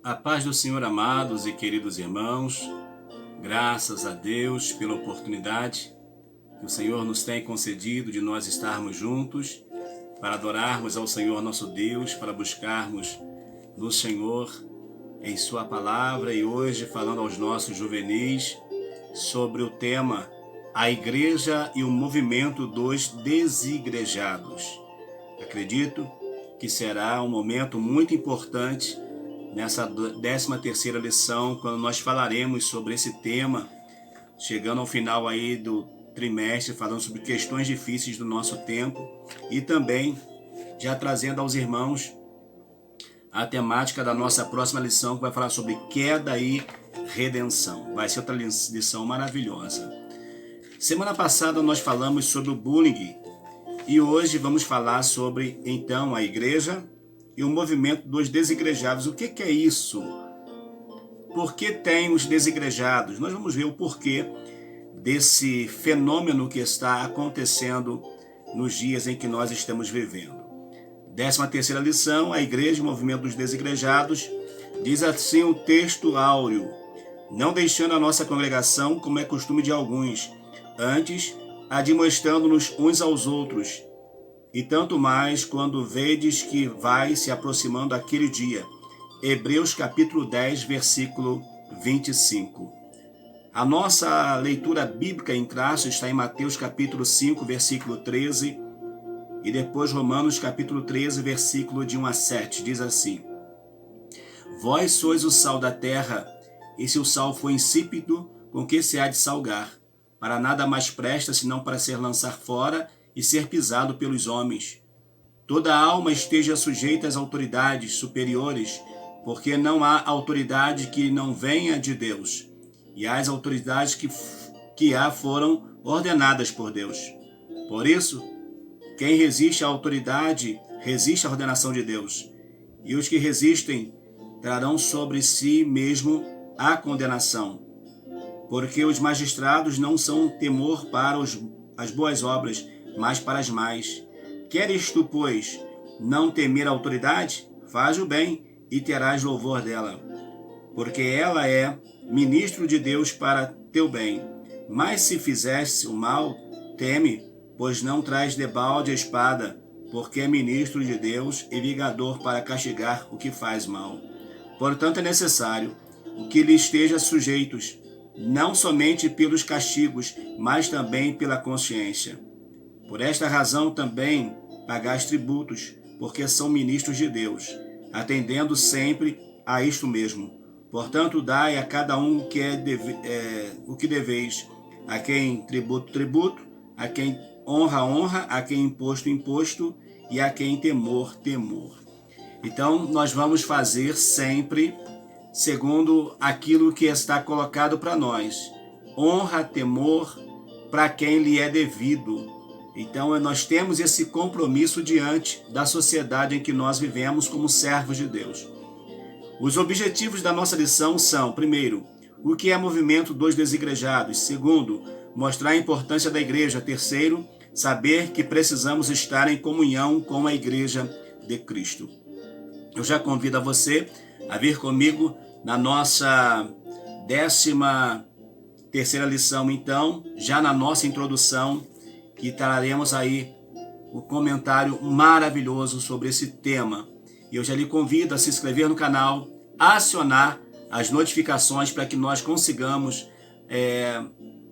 A paz do Senhor, amados e queridos irmãos, graças a Deus pela oportunidade que o Senhor nos tem concedido de nós estarmos juntos para adorarmos ao Senhor nosso Deus, para buscarmos no Senhor em Sua palavra e hoje falando aos nossos juvenis sobre o tema A Igreja e o Movimento dos Desigrejados. Acredito que será um momento muito importante nessa 13ª lição, quando nós falaremos sobre esse tema, chegando ao final aí do trimestre, falando sobre questões difíceis do nosso tempo e também já trazendo aos irmãos a temática da nossa próxima lição, que vai falar sobre queda e redenção. Vai ser outra lição maravilhosa. Semana passada nós falamos sobre o bullying e hoje vamos falar sobre, então, a igreja e o movimento dos desigrejados. O que é isso? Por que tem os desigrejados? Nós vamos ver o porquê desse fenômeno que está acontecendo nos dias em que nós estamos vivendo. 13ª lição, a igreja e o movimento dos desigrejados, diz assim o texto áureo: não deixando a nossa congregação, como é costume de alguns, antes admoestando-nos uns aos outros, e tanto mais quando vedes que vai se aproximando aquele dia. Hebreus capítulo 10, versículo 25. A nossa leitura bíblica em traço está em Mateus capítulo 5, versículo 13, e depois Romanos capítulo 13, versículo de 1 a 7. Diz assim: vós sois o sal da terra, e se o sal for insípido, com que se há de salgar? Para nada mais presta, senão para ser lançado fora e ser pisado pelos homens. Toda alma esteja sujeita às autoridades superiores, porque não há autoridade que não venha de Deus, e as autoridades que há foram ordenadas por Deus. Por isso, quem resiste à autoridade, resiste à ordenação de Deus, e os que resistem trarão sobre si mesmo a condenação, porque os magistrados não são temor para as boas obras, mas para as más. Queres tu, pois, não temer a autoridade? Faz o bem e terás louvor dela, porque ela é ministro de Deus para teu bem. Mas se fizeste o mal, teme, pois não traz debalde a espada, porque é ministro de Deus e vingador para castigar o que faz mal. Portanto, é necessário que lhe esteja sujeitos, não somente pelos castigos, mas também pela consciência. Por esta razão também pagais tributos, porque são ministros de Deus, atendendo sempre a isto mesmo. Portanto, dai a cada um o que deveis, a quem tributo, tributo, a quem honra, honra, a quem imposto, imposto, e a quem temor, temor. Então, nós vamos fazer sempre segundo aquilo que está colocado para nós. Honra, temor, para quem lhe é devido. Então, nós temos esse compromisso diante da sociedade em que nós vivemos como servos de Deus. Os objetivos da nossa lição são, primeiro, o que é movimento dos desigrejados. Segundo, mostrar a importância da igreja. Terceiro, saber que precisamos estar em comunhão com a igreja de Cristo. Eu já convido a você a vir comigo na nossa 13ª lição, então, já na nossa introdução, que traremos aí o comentário maravilhoso sobre esse tema. E eu já lhe convido a se inscrever no canal, a acionar as notificações para que nós consigamos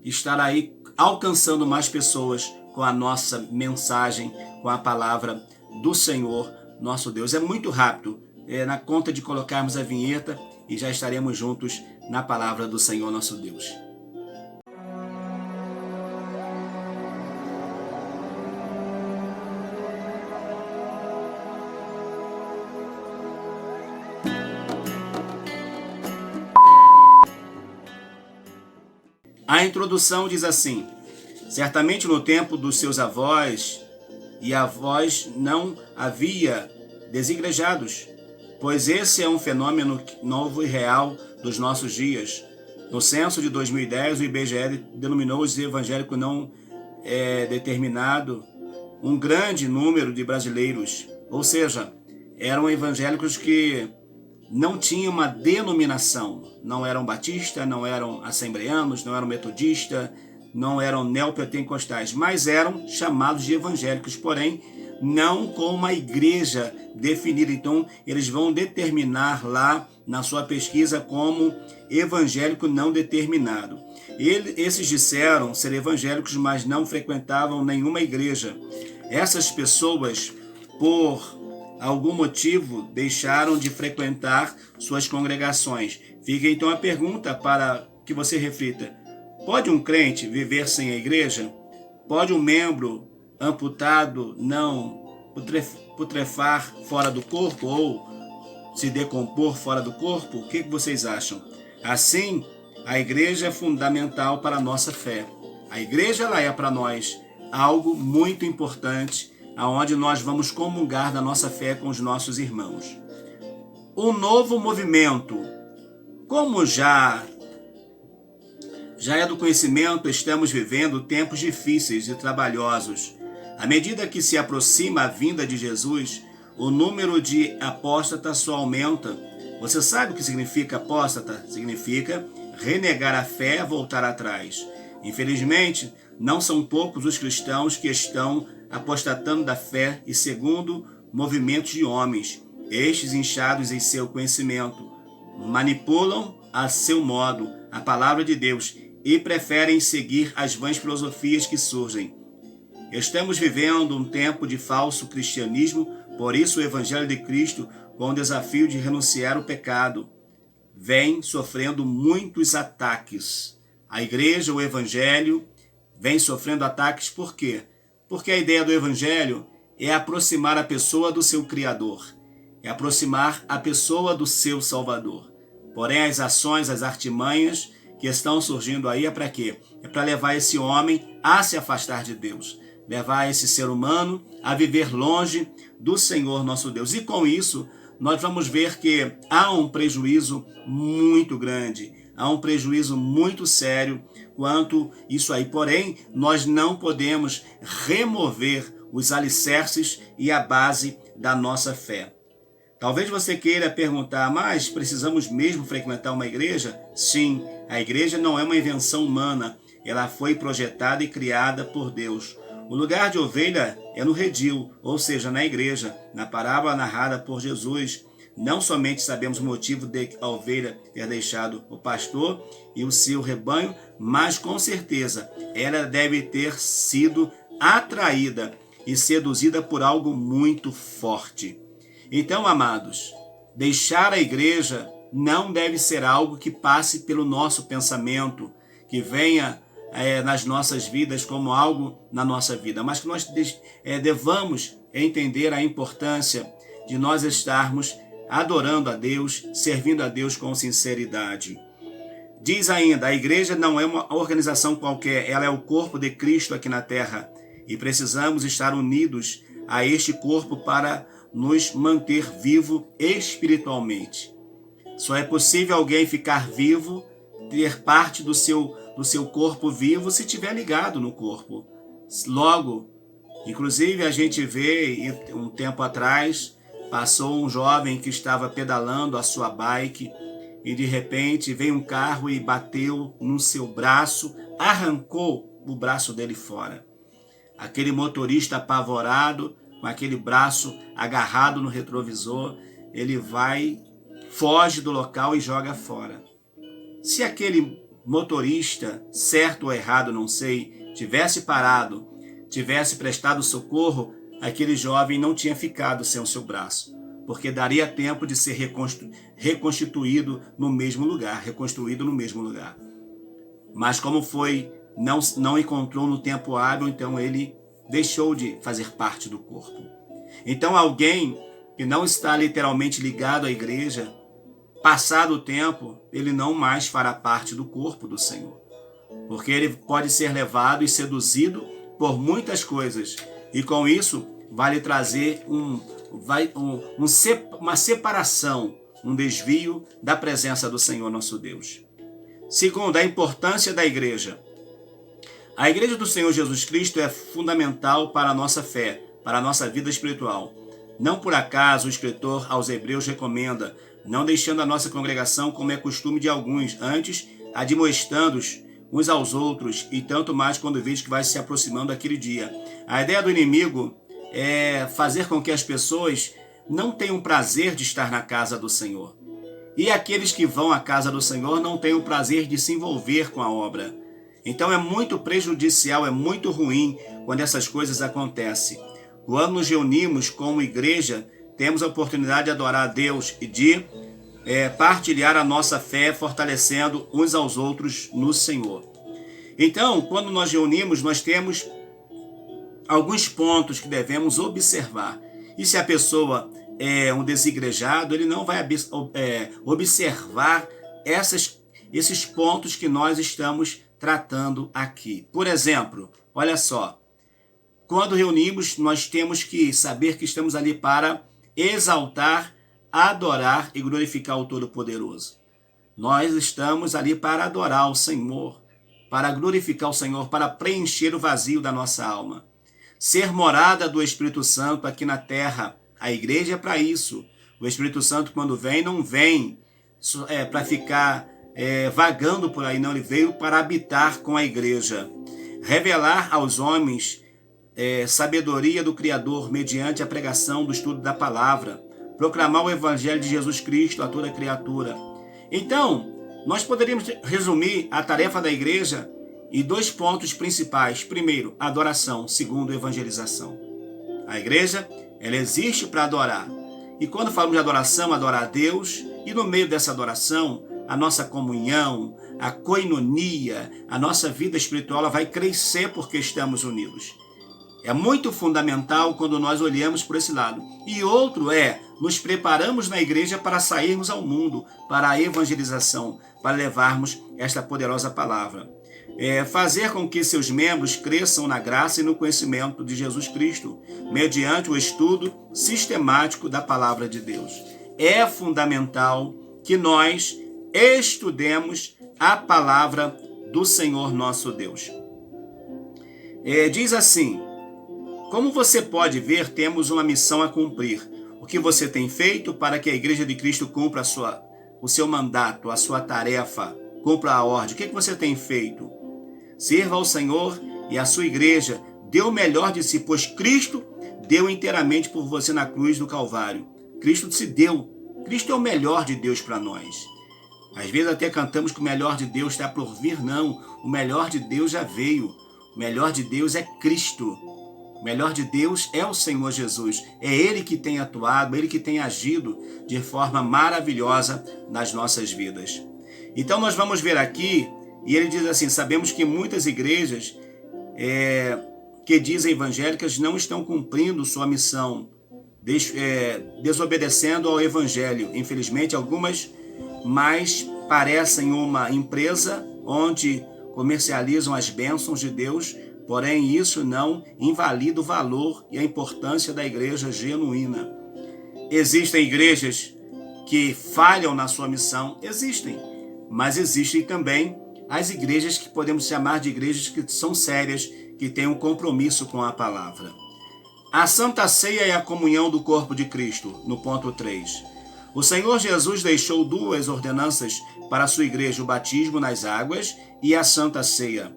estar aí alcançando mais pessoas com a nossa mensagem, com a palavra do Senhor, nosso Deus. É muito rápido, na conta de colocarmos a vinheta e já estaremos juntos na palavra do Senhor, nosso Deus. A introdução diz assim: certamente no tempo dos seus avós e avós não havia desigrejados, pois esse é um fenômeno novo e real dos nossos dias. No censo de 2010, o IBGE denominou os evangélicos não determinado um grande número de brasileiros, ou seja, eram evangélicos que não tinham uma denominação. Não eram batistas, não eram assembleanos, não eram metodistas, não eram neopentecostais, mas eram chamados de evangélicos, porém não com uma igreja definida. Então eles vão determinar lá na sua pesquisa como evangélico não determinado. Esses disseram ser evangélicos, mas não frequentavam nenhuma igreja. Essas pessoas, por algum motivo, deixaram de frequentar suas congregações. Fica então a pergunta para que você reflita: pode um crente viver sem a igreja? Pode um membro amputado não putrefar fora do corpo ou se decompor fora do corpo? O que vocês acham? Assim, a igreja é fundamental para a nossa fé. A igreja ela é para nós algo muito importante, aonde nós vamos comungar da nossa fé com os nossos irmãos. Um novo movimento. Como já é do conhecimento, estamos vivendo tempos difíceis e trabalhosos. À medida que se aproxima a vinda de Jesus, o número de apóstatas só aumenta. Você sabe o que significa apóstata? Significa renegar a fé, voltar atrás. Infelizmente, não são poucos os cristãos que estão apostatando da fé e segundo movimentos de homens. Estes, inchados em seu conhecimento, manipulam a seu modo a palavra de Deus e preferem seguir as vãs filosofias que surgem. Estamos vivendo um tempo de falso cristianismo, por isso o Evangelho de Cristo, com o desafio de renunciar ao pecado, vem sofrendo muitos ataques. A igreja, o Evangelho, vem sofrendo ataques por quê? Porque a ideia do Evangelho é aproximar a pessoa do seu Criador, é aproximar a pessoa do seu Salvador. Porém, as ações, as artimanhas que estão surgindo aí é para quê? É para levar esse homem a se afastar de Deus, levar esse ser humano a viver longe do Senhor nosso Deus. E com isso, nós vamos ver que há um prejuízo muito grande, há um prejuízo muito sério quanto isso aí. Porém, nós não podemos remover os alicerces e a base da nossa fé. Talvez você queira perguntar, mas precisamos mesmo frequentar uma igreja? Sim, a igreja não é uma invenção humana, ela foi projetada e criada por Deus. O lugar de ovelha é no redil, ou seja, na igreja. Na parábola narrada por Jesus, não somente sabemos o motivo de a ovelha ter deixado o pastor e o seu rebanho, mas com certeza ela deve ter sido atraída e seduzida por algo muito forte. Então, amados, deixar a igreja não deve ser algo que passe pelo nosso pensamento, que venha nas nossas vidas como algo na nossa vida, mas que nós devamos entender a importância de nós estarmos adorando a Deus, servindo a Deus com sinceridade. Diz ainda, a igreja não é uma organização qualquer, ela é o corpo de Cristo aqui na terra e precisamos estar unidos a este corpo para nos manter vivo espiritualmente. Só é possível alguém ficar vivo, ter parte do seu corpo vivo se estiver ligado no corpo. Logo, inclusive a gente vê, um tempo atrás, passou um jovem que estava pedalando a sua bike e de repente veio um carro e bateu no seu braço, arrancou o braço dele fora. Aquele motorista apavorado, com aquele braço agarrado no retrovisor, ele foge do local e joga fora. Se aquele motorista, certo ou errado, não sei, tivesse parado, tivesse prestado socorro, aquele jovem não tinha ficado sem o seu braço, porque daria tempo de ser reconstituído no mesmo lugar, reconstruído no mesmo lugar. Mas como não encontrou no tempo hábil, então ele deixou de fazer parte do corpo. Então alguém que não está literalmente ligado à igreja, passado o tempo, ele não mais fará parte do corpo do Senhor. Porque ele pode ser levado e seduzido por muitas coisas. E com isso, vai lhe trazer uma separação, um desvio da presença do Senhor nosso Deus. Segundo, a importância da igreja. A igreja do Senhor Jesus Cristo é fundamental para a nossa fé, para a nossa vida espiritual. Não por acaso o escritor aos Hebreus recomenda: não deixando a nossa congregação como é costume de alguns, antes admoestando-os uns aos outros, e tanto mais quando vejo que vai se aproximando aquele dia. A ideia do inimigo é fazer com que as pessoas não tenham prazer de estar na casa do Senhor. E aqueles que vão à casa do Senhor não têm o prazer de se envolver com a obra. Então é muito prejudicial, é muito ruim quando essas coisas acontecem. Quando nos reunimos como igreja, temos a oportunidade de adorar a Deus e de partilhar a nossa fé, fortalecendo uns aos outros no Senhor. Então, quando nós reunimos, nós temos alguns pontos que devemos observar. E se a pessoa é um desigrejado, ele não vai observar esses pontos que nós estamos tratando aqui. Por exemplo, olha só, quando reunimos, nós temos que saber que estamos ali para exaltar, adorar e glorificar o Todo-Poderoso. Nós estamos ali para adorar o Senhor, para glorificar o Senhor, para preencher o vazio da nossa alma. Ser morada do Espírito Santo aqui na terra, a igreja é para isso. O Espírito Santo, quando vem, não vem para ficar vagando por aí, não. Ele veio para habitar com a igreja. Revelar aos homens sabedoria do Criador mediante a pregação do estudo da palavra. Proclamar o Evangelho de Jesus Cristo a toda criatura. Então, nós poderíamos resumir a tarefa da igreja em 2 pontos principais. Primeiro, adoração. Segundo, evangelização. A igreja, ela existe para adorar. E quando falamos de adoração, adorar a Deus. E no meio dessa adoração, a nossa comunhão, a koinonia, a nossa vida espiritual, ela vai crescer porque estamos unidos. É muito fundamental quando nós olhamos por esse lado. E outro nos preparamos na igreja para sairmos ao mundo, para a evangelização, para levarmos esta poderosa palavra. Fazer com que seus membros cresçam na graça e no conhecimento de Jesus Cristo, mediante o estudo sistemático da palavra de Deus. É fundamental que nós estudemos a palavra do Senhor nosso Deus. Diz assim: como você pode ver, temos uma missão a cumprir. O que você tem feito para que a Igreja de Cristo cumpra o seu mandato, a sua tarefa, cumpra a ordem? O que você tem feito? Sirva ao Senhor e a sua igreja. Dê o melhor de si, pois Cristo deu inteiramente por você na cruz do Calvário. Cristo se deu. Cristo é o melhor de Deus para nós. Às vezes até cantamos que o melhor de Deus está por vir. Não, o melhor de Deus já veio. O melhor de Deus é Cristo. O melhor de Deus é o Senhor Jesus. É Ele que tem atuado, Ele que tem agido de forma maravilhosa nas nossas vidas. Então nós vamos ver aqui, e ele diz assim: sabemos que muitas igrejas que dizem evangélicas não estão cumprindo sua missão, desobedecendo ao Evangelho. Infelizmente, algumas mais parecem uma empresa onde comercializam as bênçãos de Deus. Porém, isso não invalida o valor e a importância da igreja genuína. Existem igrejas que falham na sua missão? Existem. Mas existem também as igrejas que podemos chamar de igrejas que são sérias, que têm um compromisso com a palavra. A Santa Ceia é a comunhão do corpo de Cristo, no ponto 3. O Senhor Jesus deixou 2 ordenanças para a sua igreja: o batismo nas águas e a Santa Ceia.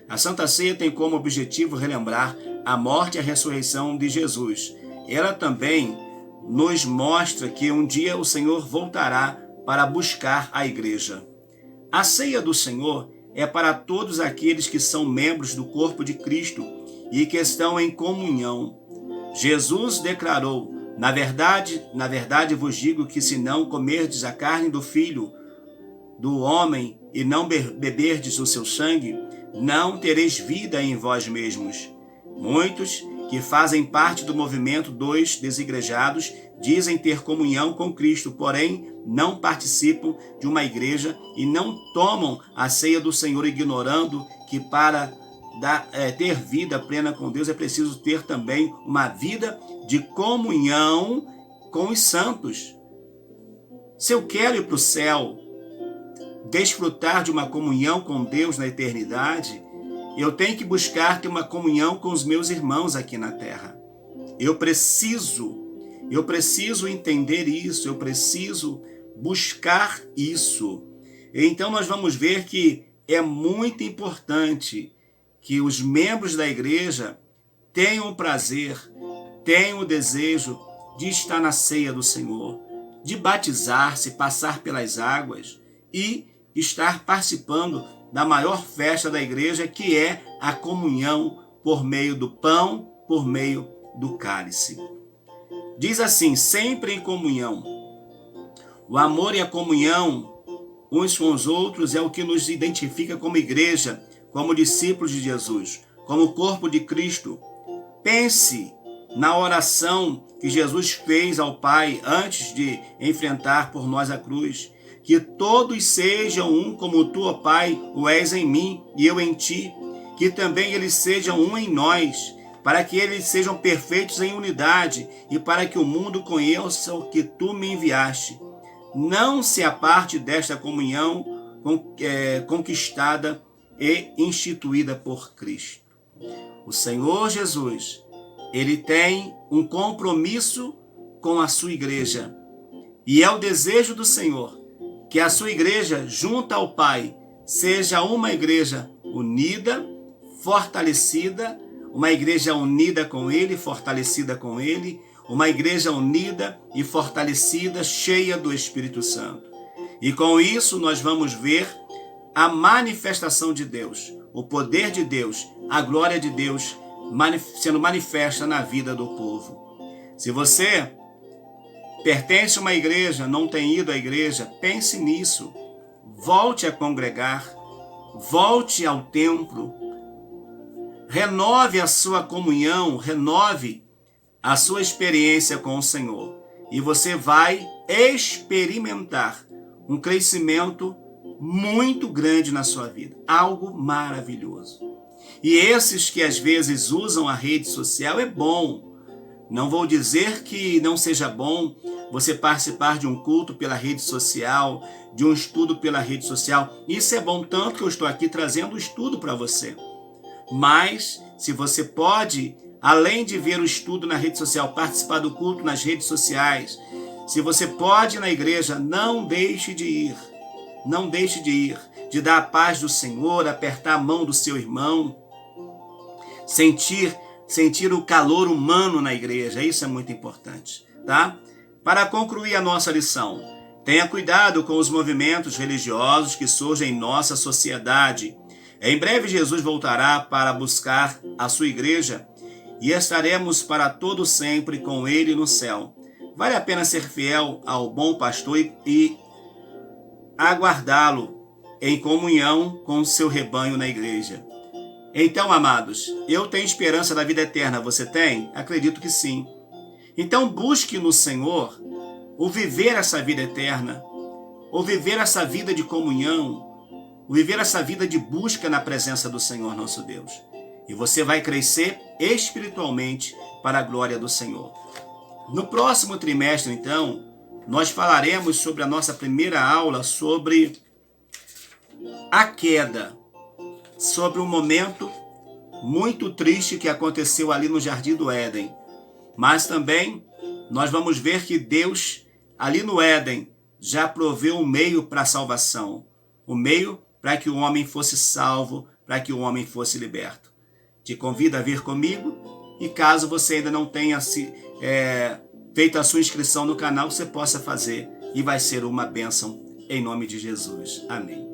A Santa Ceia tem como objetivo relembrar a morte e a ressurreição de Jesus. Ela também nos mostra que um dia o Senhor voltará para buscar a igreja. A ceia do Senhor é para todos aqueles que são membros do corpo de Cristo e que estão em comunhão. Jesus declarou: na verdade vos digo que se não comerdes a carne do Filho do homem e não beberdes o seu sangue, não tereis vida em vós mesmos. Muitos que fazem parte do movimento dos desigrejados dizem ter comunhão com Cristo, porém não participam de uma igreja e não tomam a ceia do Senhor, ignorando que para ter vida plena com Deus é preciso ter também uma vida de comunhão com os santos. Se eu quero ir para o céu, desfrutar de uma comunhão com Deus na eternidade, eu tenho que buscar ter uma comunhão com os meus irmãos aqui na terra. Eu preciso entender isso, eu preciso buscar isso. Então nós vamos ver que é muito importante que os membros da igreja tenham o prazer, tenham o desejo de estar na ceia do Senhor, de batizar-se, passar pelas águas e estar participando da maior festa da igreja, que é a comunhão por meio do pão, por meio do cálice. Diz assim, sempre em comunhão. O amor e a comunhão uns com os outros é o que nos identifica como igreja, como discípulos de Jesus, como corpo de Cristo. Pense na oração que Jesus fez ao Pai antes de enfrentar por nós a cruz. Que todos sejam um como tu, ó Pai, o és em mim e eu em ti. Que também eles sejam um em nós, para que eles sejam perfeitos em unidade e para que o mundo conheça o que tu me enviaste. Não se aparte desta comunhão conquistada e instituída por Cristo. O Senhor Jesus, ele tem um compromisso com a sua igreja. E é o desejo do Senhor que a sua igreja, junto ao Pai, seja uma igreja unida, fortalecida, uma igreja unida com Ele, fortalecida com Ele, uma igreja unida e fortalecida, cheia do Espírito Santo. E com isso nós vamos ver a manifestação de Deus, o poder de Deus, a glória de Deus sendo manifesta na vida do povo. Se você pertence a uma igreja, não tem ido à igreja, pense nisso. Volte a congregar, volte ao templo, renove a sua comunhão, renove a sua experiência com o Senhor. E você vai experimentar um crescimento muito grande na sua vida. Algo maravilhoso. E esses que às vezes usam a rede social é bom. Não vou dizer que não seja bom você participar de um culto pela rede social, de um estudo pela rede social. Isso é bom, tanto que eu estou aqui trazendo o estudo para você. Mas, se você pode, além de ver o estudo na rede social, participar do culto nas redes sociais, se você pode ir na igreja, não deixe de ir. Não deixe de ir, de dar a paz do Senhor, apertar a mão do seu irmão, sentir o calor humano na igreja. Isso é muito importante, tá? Para concluir a nossa lição, tenha cuidado com os movimentos religiosos que surgem em nossa sociedade. Em breve Jesus voltará para buscar a sua igreja e estaremos para todo sempre com ele no céu. Vale a pena ser fiel ao bom pastor e aguardá-lo em comunhão com o seu rebanho na igreja. Então, amados, eu tenho esperança da vida eterna. Você tem? Acredito que sim. Então, busque no Senhor o viver essa vida eterna, o viver essa vida de comunhão, o viver essa vida de busca na presença do Senhor nosso Deus. E você vai crescer espiritualmente para a glória do Senhor. No próximo trimestre, então, nós falaremos sobre a nossa primeira aula sobre a queda, sobre um momento muito triste que aconteceu ali no Jardim do Éden. Mas também nós vamos ver que Deus, ali no Éden, já proveu um meio para a salvação, o meio para que o homem fosse salvo, para que o homem fosse liberto. Te convido a vir comigo e caso você ainda não tenha feito a sua inscrição no canal, você possa fazer e vai ser uma bênção em nome de Jesus. Amém.